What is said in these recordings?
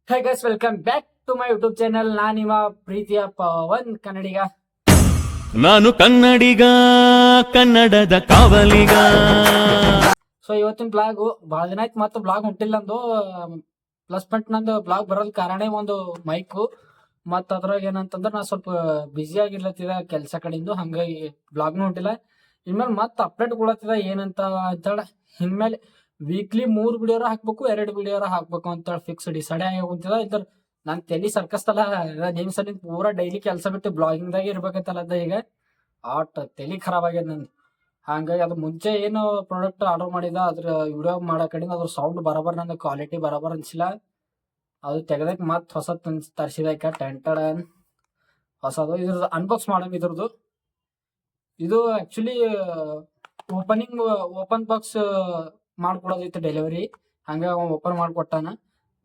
High guys, welcome back to my YouTube channel. ನಾನು ನಿಮ್ಮ ಪ್ರೀತಿಯ ಪವನ್ ಕನ್ನಡಿಗ. ನಾನು ಕನ್ನಡಿಗ, ಕನ್ನಡದ ಕಾವಲಿಗ. ಸೊ ಇವತ್ತಿನ ಬ್ಲಾಗ್ ಬಹಳ ದಿನ ಆಯ್ತು, ಮತ್ತೆ ಬ್ಲಾಗ್ ಹೊಂಟಿಲ್ಲ. ನಂದು ಪ್ಲಸ್ ಪಾಯಿಂಟ್ ನಂದು ಬ್ಲಾಗ್ ಬರೋದ್ ಕಾರಣ ಒಂದು ಮೈಕು. ಮತ್ ಅದ್ರಾಗ ಏನಂತಂದ್ರೆ ನಾ ಸ್ವಲ್ಪ ಬ್ಯುಸಿ ಆಗಿರ್ಲತ್ತಿದ ಕೆಲಸ ಕಡೆಯಿಂದ, ಹಂಗಾಗಿ ಬ್ಲಾಗ್ನು ಹೊಂಟಿಲ್ಲ. ಇನ್ಮೇಲೆ ಮತ್ತೆ ಅಪ್ಡೇಟ್ ಕೊಡತ್ತಿದ ಏನಂತ ಅಂತೇಳಿ. ಇನ್ಮೇಲೆ ವೀಕ್ಲಿ 3 ವಿಡಿಯೋರ ಹಾಕ್ಬೇಕು, 2 ವಿಡಿಯೋರ ಹಾಕ್ಬೇಕು ಅಂತೇಳಿ ಫಿಕ್ಸ್ ಡಿಸೈಡ್ ಆಗಿ ಹೋಗ್ತಿದ. ಇದ್ರ ನಾನ್ ತಲಿ ಸರ್ಕಸ್ತಲ್ಲ, ನಿಮ್ ಸಲ ಪೂರಾ ಡೈಲಿ ಕೆಲಸ ಬಿಟ್ಟು ಬ್ಲಾಗಿಂಗ್ ದಾಗ ಇರ್ಬೇಕಂತಲ್ಲ ಈಗ. ಆಟ್ ತಲಿ ಖರಾಬ್ ಆಗ್ಯದ ನಂದು. ಹಂಗಾಗಿ ಅದು ಮುಂಚೆ ಏನು ಪ್ರಾಡಕ್ಟ್ ಆರ್ಡರ್ ಮಾಡಿದ ಅದ್ರ ವಿಡಿಯೋ ಮಾಡೋ ಕಡೆಯಿಂದ ಅದ್ರ ಸೌಂಡ್ ಬರಬರ್, ನನ್ನ ಕ್ವಾಲಿಟಿ ಬರಬರ್ ಅನ್ಸಿಲ್ಲ. ಅದು ತೆಗೆದಕ್ ಮತ್ ಹೊಸದ್ ತರಿಸಿದಕ್ಕೆ ಟೆಂಟೆಡ್ ಹೊಸದು. ಇದ್ರದ್ದು ಅನ್ಬಾಕ್ಸ್ ಮಾಡಮ್. ಇದ್ರದ್ದು ಇದು ಆಕ್ಚುಲಿ ಓಪನ್ ಬಾಕ್ಸ್ ಮಾಡ್ಕೊಡೋದಿತ್ತು ಡೆಲಿವರಿ. ಹಂಗ ಓಪನ್ ಮಾಡ್ಕೊಟ್ಟಾನ.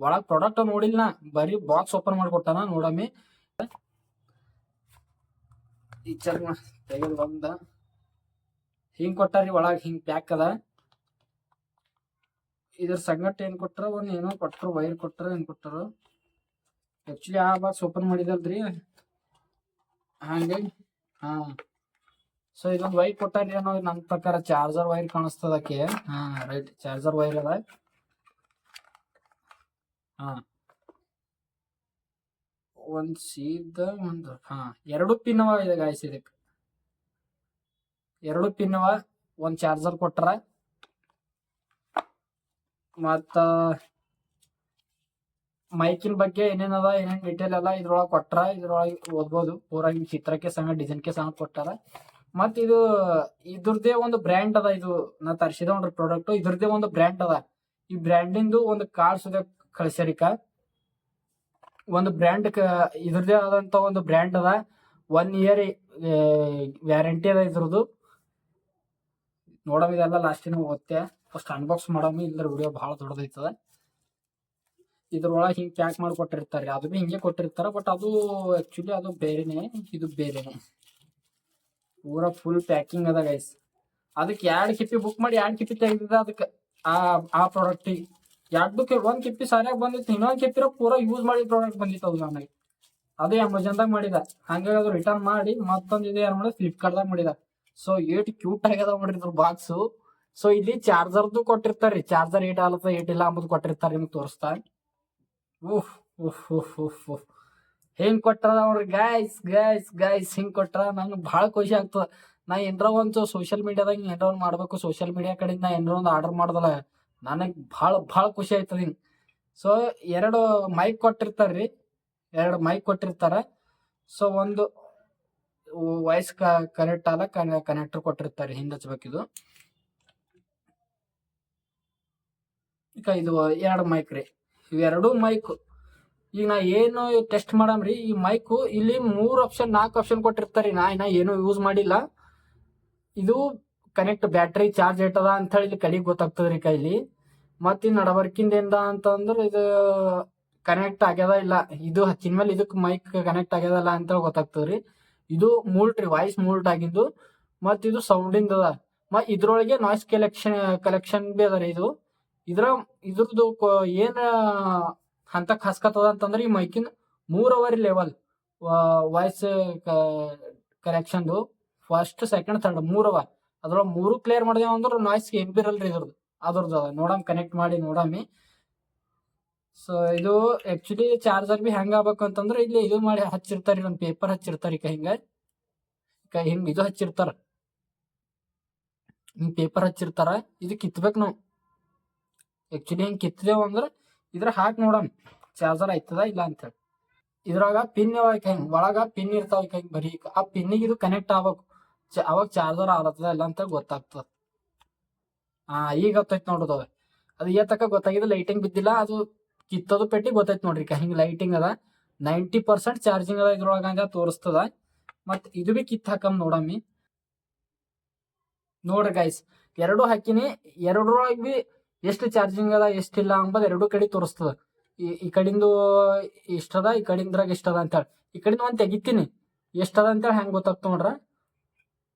ಒಳಗ್ ಪ್ರಾಡಕ್ಟ್ ನೋಡಿಲ್ಲ, ಬರೀ ಬಾಕ್ಸ್ ಓಪನ್ ಮಾಡ್ಕೊಟ್ಟಾನ. ನೋಡಮ್ಮಿ ಈ ಚರ್ಮ ತೆಗೆದು ಬಂದ ಹಿಂಗ್ ಕೊಟ್ಟಾರಿ. ಒಳಗ್ ಹಿಂಗ್ ಪ್ಯಾಕ್ ಅದ. ಇದ್ರ ಸಂಗಟ ಏನ್ ಕೊಟ್ರ, ಒಂದ್ ಏನೋ ಕೊಟ್ರು, ವೈರ್ ಕೊಟ್ರ, ಏನ್ ಕೊಟ್ಟರು. ಆಕ್ಚುಲಿ ಆ ಬಾಕ್ಸ್ ಓಪನ್ ಮಾಡಿದಲ್ರಿ, ಹಂಗಾಗಿ ಹಾ. ಸೊ ಇದೊಂದು ವೈರ್ ಕೊಟ್ಟಾರಿ ಅನ್ನೋ ನನ್ನ ಪ್ರಕಾರ ಚಾರ್ಜರ್ ವೈರ್ ಕಾಣಿಸ್ತದಕ್ಕೆ. ಹಾ ರೈಟ್, ಚಾರ್ಜರ್ ವೈರ್ ಅದ. ಹಾ ಒಂದ್ ಸೀದಾ ಒಂದು ಎರಡು ಪಿನ್ ಅವ ಇದೆ ಗಾಯ್ಸ್. ಇದಕ್ಕೆ 2 ಪಿನ್ ಅವ. ಒಂದ್ ಚಾರ್ಜರ್ ಕೊಟ್ರ, ಮತ್ತ ಮೈಕಿನ ಬಗ್ಗೆ ಏನೇನದ ಏನೇನ್ ಡೀಟೇಲ್ ಎಲ್ಲ ಇದ್ರೊಳಗೆ ಕೊಟ್ರ. ಇದ್ರೊಳಗೆ ಓದ್ಬೋದು ಪೂರಾ. ಹಿಂಗ್ ಚಿತ್ರಕ್ಕೆ ಸಂಗ ಡಿಸೈನ್ಗೆ ಸಂಗ ಕೊಟ್ಟಾರ. ಮತ್ ಇದು ಇದ್ರದೇ ಒಂದು ಬ್ರ್ಯಾಂಡ್ ಅದ. ಇದು ನಾ ತರಿಸಿದ ಒಂದು ಪ್ರಾಡಕ್ಟ್, ಇದ್ರದೇ ಒಂದು ಬ್ರ್ಯಾಂಡ್ ಅದ. ಈ ಬ್ರ್ಯಾಂಡಿಂದು ಒಂದು ಕಾರ್ಡ್ ಸುದ ಕಳ್ಸ್ಯಾರಿಕ. ಒಂದು ಬ್ರ್ಯಾಂಡ್ ಇದ್ರದೇ ಆದಂತ ಒಂದು ಬ್ರ್ಯಾಂಡ್ ಅದ. 1 ಇಯರ್ ವ್ಯಾರಂಟಿ ಅದ ಇದ್ರದ್ದು. ನೋಡಮ್ ಇದೆಲ್ಲ ಲಾಸ್ಟಿನ ಓದ್ತೆ. ಫಸ್ಟ್ ಅನ್ಬಾಕ್ಸ್ ಮಾಡಮ್, ಇಲ್ಲರ ವಿಡಿಯೋ ಬಹಳ ದೊಡ್ಡದೈತದ. ಇದ್ರೊಳಗೆ ಹಿಂಗ್ ಪ್ಯಾಕ್ ಮಾಡಿ ಕೊಟ್ಟಿರ್ತಾರೆ. ಅದು ಬಿ ಹಿಂಗೆ ಕೊಟ್ಟಿರ್ತಾರ, ಬಟ್ ಅದು ಆಕ್ಚುಲಿ ಅದು ಬೇರೆನೆ, ಇದು ಬೇರೆನೆ. ಪೂರಾ ಫುಲ್ ಪ್ಯಾಕಿಂಗ್ ಅದ ಗೈಸ್. ಅದಕ್ಕೆ 2 ಕಿಪ್ಪಿ ಬುಕ್ ಮಾಡಿ 2 ಕಿಪ್ಪಿ ತೆಗೆದಿದ್ದ. ಅದಕ್ಕೆ ಆ ಪ್ರಾಡಕ್ಟ್ ಎರಡಕ್ಕೆ 1 ಕಿಪ್ಪಿ ಸರಿಯಾಗಿ ಬಂದಿತ್ತು, ಇನ್ನೊಂದು ಕಿಪ್ಪಿರ ಪೂರಾ ಯೂಸ್ ಮಾಡಿ ಪ್ರಾಡಕ್ಟ್ ಬಂದಿತ್ತು ಅದು ನನಗೆ. ಅದೇ ಅಮೆಜಾನ್ದಾಗ ಮಾಡಿದ. ಹಂಗಾಗಿ ಅದು ರಿಟರ್ನ್ ಮಾಡಿ ಮತ್ತೊಂದು ಇದು ಏನ್ ಮಾಡಿದ, ಫ್ಲಿಪ್ಕಾರ್ಟ್ದಾಗ ಮಾಡಿದ. ಸೊ ಏಟ್ ಕ್ಯೂಟ್ ಆಗ್ಯದ ಮಾಡಿದ್ರು ಬಾಕ್ಸು. ಸೊ ಇಲ್ಲಿ ಚಾರ್ಜರ್ದು ಕೊಟ್ಟಿರ್ತಾರ್ರಿ. ಚಾರ್ಜರ್ ಏಟ್ ಆಲತ್ತ ಏಟಿಲ್ಲ ಅಂಬುದು ಕೊಟ್ಟಿರ್ತಾರೆ, ನಿಮ್ಗೆ ತೋರಿಸ್ತಾ. ಉಫ್ ಉಫ್ ಉಫ್ ಉಫ್ ಉಫ್ ಹೆಂಗ್ ಕೊಟ್ರ ನೋಡ್ರಿ ಗೈಸ್. ಗೈಸ್ ಹಿಂಗ್ ಕೊಟ್ರ ನಂಗೆ ಬಹಳ ಖುಷಿ ಆಗ್ತದ. ನಾ ಏನ್ರ ಒಂದು ಸೋಷಿಯಲ್ ಮೀಡಿಯಾದಾಗ ಏನ್ರ ಒಂದು ಮಾಡ್ಬೇಕು, ಸೋಷಿಯಲ್ ಮೀಡಿಯಾ ಕಡೆಯಿಂದ ಏನ್ರ ಒಂದು ಆರ್ಡರ್ ಮಾಡ್ದಲ್ಲ, ನನಗ್ ಬಹಳ ಖುಷಿ ಆಯ್ತದ ಹಿಂಗ್. ಸೊ 2 ಮೈಕ್ ಕೊಟ್ಟಿರ್ತಾರ್ರಿ, 2 ಮೈಕ್ ಕೊಟ್ಟಿರ್ತಾರ. ಸೊ ಒಂದು ವಾಯ್ಸ್ ಕನೆಕ್ಟ್ ಆದ ಕನೆಕ್ಟರ್ ಕೊಟ್ಟಿರ್ತಾರೆ, ಹಿಂದ್ ಹಚ್ಬೇಕಿದು. ಈಗ ಇದು 2 ಮೈಕ್ ರೀ. ಇವೆರಡು ಮೈಕ್ ಈಗ ನಾ ಏನು ಟೆಸ್ಟ್ ಮಾಡಮ್ರಿ. ಈ ಮೈಕು ಇಲ್ಲಿ 3 ಆಪ್ಷನ್ 4 ಆಪ್ಷನ್ ಕೊಟ್ಟಿರ್ತಾರಿ. ನಾ ಇನ್ನ ಏನು ಯೂಸ್ ಮಾಡಿಲ್ಲ. ಇದು ಕನೆಕ್ಟ್ ಬ್ಯಾಟ್ರಿ ಚಾರ್ಜ್ ಏಟದ ಅಂತ ಹೇಳಿ ಇಲ್ಲಿ ಕಡೆಗೆ ಗೊತ್ತಾಗ್ತದ್ರಿ ಕೈಲಿ. ಮತ್ ಈ ನಡಬರ್ಕಿಂದ ಏನ್ದ ಅಂತಂದ್ರೆ ಇದು ಕನೆಕ್ಟ್ ಆಗ್ಯದ ಇಲ್ಲ, ಇದು ಹಚ್ಚಿನ ಮೇಲೆ ಇದಕ್ ಮೈಕ್ ಕನೆಕ್ಟ್ ಆಗ್ಯದಲ್ಲ ಅಂತ ಗೊತ್ತಾಗ್ತದ್ರಿ. ಇದು ಮೂಲ್ಟ್ ರೀ, ವಾಯ್ಸ್ ಮೂಲ್ಟ್ ಆಗಿದ್ದು. ಮತ್ ಇದು ಸೌಂಡಿಂದ ಅದ. ಇದ್ರೊಳಗೆ ನಾಯ್ಸ್ ಕಲೆಕ್ಷನ್ ಬಿ ಅದ ರೀ. ಇದ್ರದ್ದು ಏನ್ ಹಂತಕ್ ಹಸ್ಕತ್ತದ ಅಂತಂದ್ರೆ, ಈ ಮೈಕಿನ 3 ಅವರ್ ಲೆವೆಲ್ ವಾಯ್ಸ್ ಕರೆಕ್ಷನ್ದು ಫಸ್ಟ್ ಸೆಕೆಂಡ್ ಥರ್ಡ್ 3 ಅವ. ಅದ್ರೊಳಗೆ 3 ಕ್ಲಿಯರ್ ಮಾಡಿದೇವ ಅಂದ್ರೆ ನಾಯ್ಸ್ ಏನ್ ಬಿರಲ್ರಿ ಅದ್ರದ್ದು ಅದ. ನೋಡಮ್ ಕನೆಕ್ಟ್ ಮಾಡಿ ನೋಡಮ್ಮಿ. ಸೊ ಇದು ಆಕ್ಚುಲಿ ಚಾರ್ಜರ್ ಬಿ ಹೆಂಗ್ ಆಗ್ಬೇಕು ಅಂತಂದ್ರೆ, ಇಲ್ಲಿ ಇದು ಮಾಡಿ ಹಚ್ಚಿರ್ತಾರಿ, ಒಂದ್ ಪೇಪರ್ ಹಚ್ಚಿರ್ತಾರಿ ಹಿಂಗ್ ಇದು ಹಚ್ಚಿರ್ತಾರ, ಹಿಂಗ್ ಪೇಪರ್ ಹಚ್ಚಿರ್ತಾರ. ಇದು ಕಿತ್ಬೇಕು ನಾವು. ಆಕ್ಚುಲಿ ಹಿಂಗ್ ಕಿತ್ತದೇವ್ ಅಂದ್ರೆ ಇದ್ರ ಹಾಕಿ ನೋಡಮ್ ಚಾರ್ಜರ್ ಆಯ್ತದ ಇಲ್ಲ ಅಂತ ಹೇಳಿ. ಇದ್ರಾಗ ಪಿನ್ ಹಿಂಗ್ ಒಳಗ ಪಿನ್ ಇರ್ತಾವ ಹಿಂಗ್ ಬರೀ. ಆ ಪಿನ್ನಿಗೆ ಇದು ಕನೆಕ್ಟ್ ಆಗ್ಬೇಕು, ಅವಾಗ ಚಾರ್ಜರ್ ಆಲತ್ತದ ಇಲ್ಲ ಅಂತ ಗೊತ್ತಾಗ್ತದ. ಈಗ ಗೊತ್ತಾಯ್ತು ನೋಡೋದು. ಅದು ಏತಕ್ಕ ಗೊತ್ತಾಗಿದೆ, ಲೈಟಿಂಗ್ ಬಿದ್ದಿಲ್ಲ. ಅದು ಕಿತ್ತೋದು ಪೆಟ್ಟಿ ಗೊತ್ತಾಯ್ತು ನೋಡ್ರಿ. ಹಿಂಗ್ ಲೈಟಿಂಗ್ ಅದ, 90% ಚಾರ್ಜಿಂಗ್ ಅದ ಇದ್ರೊಳಗ ಅಂತ ತೋರಿಸ್ತದ. ಮತ್ ಇದು ಬಿ ಕಿತ್ ಹಾಕಮ್ ನೋಡಮ್ಮಿ. ನೋಡ್ರಿ ಗೈಸ್, 2 ಹಾಕಿನಿ. 2ರೊಳಗೆ ಬಿ ಎಷ್ಟು ಚಾರ್ಜಿಂಗ್ ಅದ ಎಷ್ಟಿಲ್ಲ ಅಂಬದ್ 2 ಕಡೆ ತೋರಿಸ್ತದ. ಈ ಕಡಿಂದು ಇಷ್ಟದ, ಈ ಕಡಿಂದ್ರಾಗ ಇಷ್ಟದ ಅಂತೇಳಿ. ಈ ಕಡಿಂದ ಒಂದ್ ತೆಗಿತೀನಿ ಎಷ್ಟದ ಅಂತೇಳಿ ಹೆಂಗ್ ಗೊತ್ತಾಗ್ತ ನೋಡ್ರ.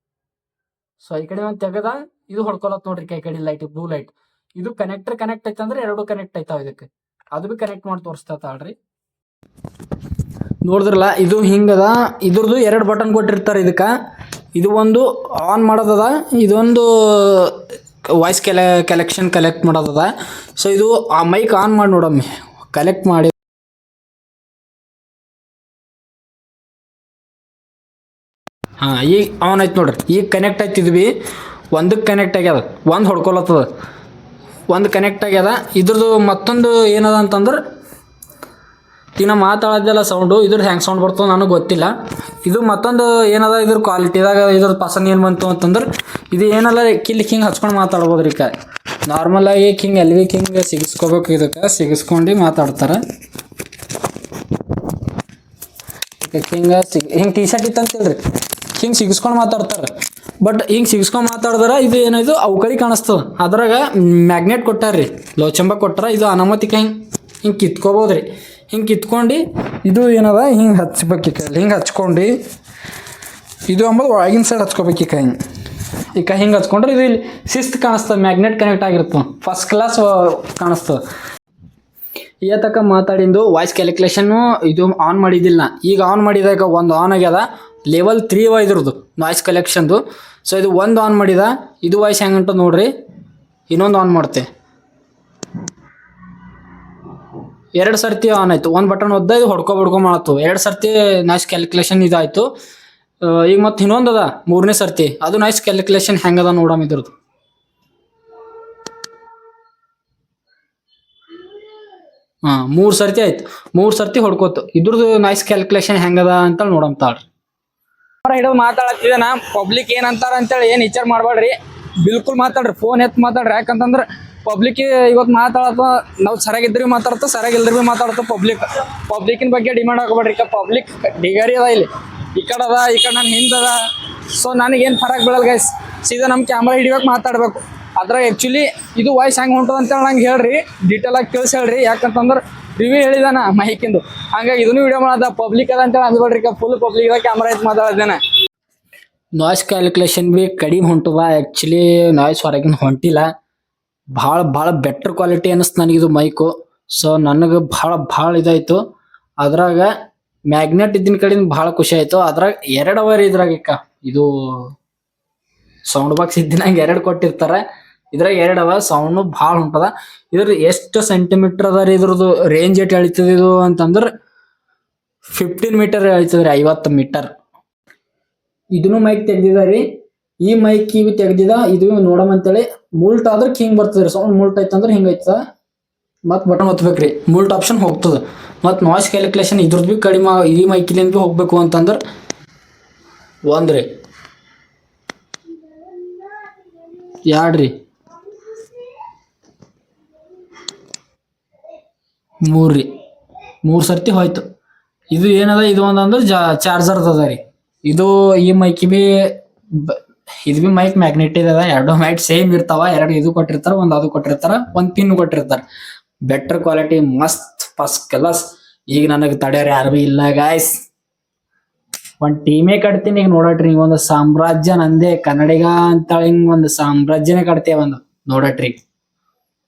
ಸೊ ಈ ಕಡೆ ಒಂದ್ ತೆಗದ ಇದು ಹೊಡ್ಕೊಳತ್ ನೋಡ್ರಿ. ಕೈ ಕಡೆ ಲೈಟ್, ಬ್ಲೂ ಲೈಟ್. ಇದು ಕನೆಕ್ಟ್ ಐತಂದ್ರೆ 2 ಕನೆಕ್ಟ್ ಐತಾವ ಇದಕ್ಕೆ. ಅದು ಬಿ ಕನೆಕ್ಟ್ ಮಾಡಿ ತೋರಿಸ್ತಾ ತಾಳ್ರಿ. ನೋಡಿದ್ರಲ್ಲ ಇದು ಹಿಂಗದ. ಇದ್ರದ್ದು 2 ಬಟನ್ ಕೊಟ್ಟಿರ್ತಾರೆ ಇದಕ್ಕೆ. ಇದು ಒಂದು ಆನ್ ಮಾಡೋದದ, ಇದೊಂದು ವಾಯ್ಸ್ ಕಲೆಕ್ಟ್ ಮಾಡೋದದ. ಸೊ ಇದು ಆ ಮೈಕ್ ಆನ್ ಮಾಡಿ ನೋಡಮ್ಮಿ, ಕಲೆಕ್ಟ್ ಮಾಡಿ. ಹಾಂ ಈಗ ಆನ್ ಆಯ್ತು ನೋಡ್ರಿ. ಈಗ ಕನೆಕ್ಟ್ ಆಯ್ತಿದ್ವಿ, ಒಂದಕ್ಕೆ ಕನೆಕ್ಟ್ ಆಗ್ಯದ, ಒಂದು ಹೊಡ್ಕೊಳತ್ತದ, ಒಂದು ಕನೆಕ್ಟ್ ಆಗ್ಯದ. ಇದ್ರದ್ದು ಮತ್ತೊಂದು ಏನದ ಅಂತಂದ್ರೆ ಈಗ ನಾ ಮಾತಾಡೋದೆಲ್ಲ ಸೌಂಡು ಇದ್ರದ್ದು ಹೆಂಗೆ ಸೌಂಡ್ ಬರ್ತದೆ ನನಗೆ ಗೊತ್ತಿಲ್ಲ. ಇದು ಮತ್ತೊಂದು ಏನದ ಇದ್ರ ಕ್ವಾಲಿಟಿದಾಗ ಇದ್ರದ್ದು ಪಸಂದ್ ಏನು ಬಂತು ಅಂತಂದ್ರೆ ಇದು ಏನಲ್ಲ ಕಿಲ್ಲಿ ಹಿಂಗೆ ಹಚ್ಕೊಂಡು ಮಾತಾಡ್ಬೋದು ರೀ. ನಾರ್ಮಲಾಗಿ ಹಿಂಗೆ ಎಲ್ಲಿ ಹಿಂಗೆ ಸಿಗಿಸ್ಕೋಬೇಕು, ಇದಕ್ಕೆ ಸಿಗಿಸ್ಕೊಂಡು ಮಾತಾಡ್ತಾರೆ. ಹಿಂಗೆ ಹಿಂಗೆ ಟಿ ಶರ್ಟ್ ಇತ್ತು ಅಂತೇಳ್ರಿ, ಹಿಂಗೆ ಸಿಗಿಸ್ಕೊಂಡು ಮಾತಾಡ್ತಾರೆ. ಬಟ್ ಹಿಂಗೆ ಸಿಗಿಸ್ಕೊಂಡು ಮಾತಾಡಿದ್ರೆ ಇದು ಏನಿದು ಅವುಕಳಿ ಕಾಣಿಸ್ತದೆ. ಅದ್ರಾಗ ಮ್ಯಾಗ್ನೆಟ್ ಕೊಟ್ಟಾರ್ರಿ, ಲೋಚಂಬ ಕೊಟ್ಟಾರ. ಇದು ಅನಾಮತಿಕ ಹಿಂಗೆ ಕಿತ್ಕೋಬೋದು ರೀ. ಹಿಂಗೆ ಕಿತ್ಕೊಂಡು ಇದು ಏನದ ಹಿಂಗೆ ಹಚ್ಬೇಕು, ಹಿಂಗೆ ಹಚ್ಕೊಂಡು ಇದು ಅಂಬೋದು ಒಳಗಿನ ಸೈಡ್ ಹಚ್ಕೋಬೇಕು. ಹಿಂಗೆ ಹಚ್ಕೊಂಡ್ರೆ ಇದು ಇಲ್ಲಿ ಶಿಸ್ತು ಕಾಣಿಸ್ತದೆ, ಮ್ಯಾಗ್ನೆಟ್ ಕನೆಕ್ಟ್ ಆಗಿರ್ತದೆ, ಫಸ್ಟ್ ಕ್ಲಾಸ್ ಕಾಣಿಸ್ತದೆ. ತಕ್ಕ ಮಾತಾಡಿಂದು ವಾಯ್ಸ್ ಕ್ಯಾಲ್ಕುಲೇಷನ್ನು ಇದು ಆನ್ ಮಾಡಿದ್ದಿಲ್ಲ. ಈಗ ಆನ್ ಮಾಡಿದಾಗ ಒಂದು ಆನ್ ಆಗ್ಯದ, ಲೆವೆಲ್ 3 ಇದ್ರದ್ದು ನಾಯ್ಸ್ ಕಲೆಕ್ಷನ್ದು. ಸೊ ಇದು ಒಂದು ಆನ್ ಮಾಡಿದ, ಇದು ವಾಯ್ಸ್ ಹೆಂಗೆ ಉಂಟು ನೋಡ್ರಿ. ಇನ್ನೊಂದು ಆನ್ ಮಾಡ್ತೆ, 2 ಸರ್ತಿ ಆನ್ ಆಯಿತು. ಒಂದು ಬಟನ್ ಒದ್ದ ಇದು ಹೊಡ್ಕೊ ಮಾಡತ್ತು, 2 ಸರ್ತಿ ನಾಯ್ಸ್ ಕ್ಯಾಲ್ಕುಲೇಷನ್ ಇದಾಯಿತು. ಈಗ ಮತ್ತು ಇನ್ನೊಂದು ಅದ 3ನೇ ಸರ್ತಿ, ಅದು ನಾಯ್ಸ್ ಕ್ಯಾಲ್ಕುಲೇಷನ್ ಹೆಂಗದ ನೋಡಮ್ ಇದ್ರದ್ದು. ಹಾಂ 3 ಸರ್ತಿ ಆಯ್ತು, 3 ಸರ್ತಿ ಹೊಡ್ಕೋತು. ಇದ್ರದ್ದು ನಾಯ್ಸ್ ಕ್ಯಾಲ್ಕುಲೇಷನ್ ಹೆಂಗದ ಅಂತ ನೋಡಮ್ ತಾಳ್ರಿ. ಹಿಡಿದು ಮಾತಾಡತ್ತಿದೆ ನಾ. ಪಬ್ಲಿಕ್ ಏನಂತಾರ ಅಂತೇಳಿ ಏನು ವಿಚಾರ ಮಾಡಬೇಡ್ರಿ, ಬಿಲ್ಕುಲ್ ಮಾತಾಡ್ರಿ, ಫೋನ್ ಎತ್ತು ಮಾತಾಡ್ರಿ. ಯಾಕಂತಂದ್ರೆ ಪಬ್ಲಿಕ್ ಇವತ್ತು ಮಾತಾಡತ್ತ, ನಾವು ಸರಿಯಾಗಿದ್ರಿ ಮಾತಾಡ್ತಾ, ಸರಿಯಾಗಿಲ್ದ್ರಿ ಮಾತಾಡ್ತಾ. ಪಬ್ಲಿಕ್ಕಿನ ಬಗ್ಗೆ ಡಿಮಾಂಡ್ ಹಾಕೋಬೇಡ್ರಿ. ಈಗ ಪಬ್ಲಿಕ್ ಡಿಗರಿ ಅದ, ಇಲ್ಲಿ ಈ ಕಡೆ ಅದ, ಈ ಕಡೆ ನಾನು ಹಿಂದದ. ಸೊ ನನಗೇನು ಫರಕ್ ಬೀಳಲ್ಲ ಗೈಸ್, ಸೀದಾ ನಮ್ಮ ಕ್ಯಾಮ್ರಾ ಹಿಡಿಯೋಕೆ ಮಾತಾಡಬೇಕು. ಅದ್ರಾಗ ಆ್ಯಕ್ಚುಲಿ ಇದು ವಾಯ್ಸ್ ಹೆಂಗೆ ಹೊಂಟದ ಅಂತೇಳಿ ನಂಗೆ ಹೇಳ್ರಿ, ಡೀಟೇಲಾಗಿ ತಿಳಿಸಿ ಹೇಳ್ರಿ. ಯಾಕಂತಂದ್ರೆ ರಿವ್ಯೂ ಹೇಳಿದಾನ ಮೈಕಿಂದು, ಹಂಗಾಗಿ ಇದನ್ನು ವಿಡಿಯೋ ಮಾಡೋದ. ಪಬ್ಲಿಕ್ ಅದ ಅಂತೇಳಿ ಅಂದ್ಬೇಡ್ರಿ, ಫುಲ್ ಪಬ್ಲಿಕ್ ಕ್ಯಾಮ್ರಾ ಐತೆ ಮಾತಾಡಿದ್ದೇನೆ. ನಾಯ್ಸ್ ಕ್ಯಾಲ್ಕುಲೇಷನ್ ಬಿ ಕಡಿಮೆ ಹೊಂಟದ. ಆ್ಯಕ್ಚುಲಿ ನಾಯ್ಸ್ ಹೊರಗಿನ ಹೊಂಟಿಲ್ಲ. ಭಾಳ ಬೆಟ್ರ್ ಕ್ವಾಲಿಟಿ ಅನ್ನಿಸ್ತು ನನಗಿದು ಮೈಕು. ಸೊ ನನಗೆ ಭಾಳ ಇದಾಯಿತು. ಅದ್ರಾಗ ಮ್ಯಾಗ್ನೆಟ್ ಇದ್ದಿನ ಕಡೆಯಿಂದ ಭಾಳ ಖುಷಿ ಆಯಿತು. ಅದ್ರಾಗ 2 ಅವರ್ ಇದ್ರಾಗ ಇದು ಸೌಂಡ್ ಬಾಕ್ಸ್ ಇದ್ದಿನಾಗ 2 ಕೊಟ್ಟಿರ್ತಾರೆ. ಇದ್ರಾಗ 2 ಅವ, ಸೌಂಡು ಭಾಳ ಹೊಂಟದ. ಇದ್ರ ಎಷ್ಟು ಸೆಂಟಿಮೀಟ್ರ್ ಅದ ರೀ ಇದ್ರದ್ದು ರೇಂಜ್ ಎಷ್ಟು ಎಳಿತದ ಇದು ಅಂತಂದ್ರೆ 15 ಮೀಟರ್ ಎಳಿತದ್ರಿ, 50 ಮೀಟರ್. ಇದನ್ನು ಮೈಕ್ ತೆಗ್ದಿದಾರಿ. ಈ ಮೈಕ್ ಇವು ತೆಗ್ದಿದ, ಇದು ನೋಡಮಂತೇಳಿ. ಮುಲ್ಟ್ ಆದ್ರೆ ಹಿಂಗೆ ಬರ್ತದ್ರಿ ಸೌಂಡ್. ಮುಲ್ಟ್ ಐತಂದ್ರೆ ಹಿಂಗೆ ಐತದ, ಮತ್ತು ಬಟನ್ ಒತ್ಬೇಕ್ರಿ, ಮುಲ್ಟ್ ಆಪ್ಷನ್ ಹೋಗ್ತದೆ. ಮತ್ತು ನಾಯ್ಸ್ ಕ್ಯಾಲ್ಕುಲೇಷನ್ ಇದ್ರದ್ದು ಭೀ ಕಡಿಮೆ, ಈ ಮೈಕಿಲಿಂದ ಭೀ ಹೋಗ್ಬೇಕು ಅಂತಂದ್ರೆ ಒಂದ್ರಿ 2 ರೀ 3 ರೀ 3 ಸರ್ತಿ ಹೋಯ್ತು. ಇದು ಏನದ, ಇದು ಒಂದಂದ್ರೆ ಚಾರ್ಜರ್ದು ಅದ ರೀ. ಇದು ಈ ಮೈಕಿ ಬಿ ಇದು ಬಿ ಮೈಕ್ ಮ್ಯಾಗ್ನೆಟಿಕ್ ಅದ. 2 ಮೈಕ್ ಸೇಮ್ ಇರ್ತಾವ. 2 ಇದು ಕೊಟ್ಟಿರ್ತಾರ, ಒಂದು ಅದು ಕೊಟ್ಟಿರ್ತಾರ, ಒಂದು ಪಿನ್ ಕೊಟ್ಟಿರ್ತಾರ. ಬೆಟರ್ ಕ್ವಾಲಿಟಿ, ಮಸ್ತ್ ಫಸ್ಟ್ ಕ್ಲಾಸ್. ಈಗ ನನಗೆ ತಡೆಯೋರು ಯಾರು ಬಿ ಇಲ್ಲ ಗಾಯ್ಸ್. ಒಂದು ಟೀಮೇ ಕಟ್ತೀನಿ ಈಗ ನೋಡಟ್ರಿ. ಒಂದು ಸಾಮ್ರಾಜ್ಯ ನಂದೇ, ಕನ್ನಡಿಗ ಅಂತ ಹಿಂಗೆ ಒಂದು ಸಾಮ್ರಾಜ್ಯನೇ ಕಟ್ತೇವೆ ಒಂದು ನೋಡಟ್ರಿ.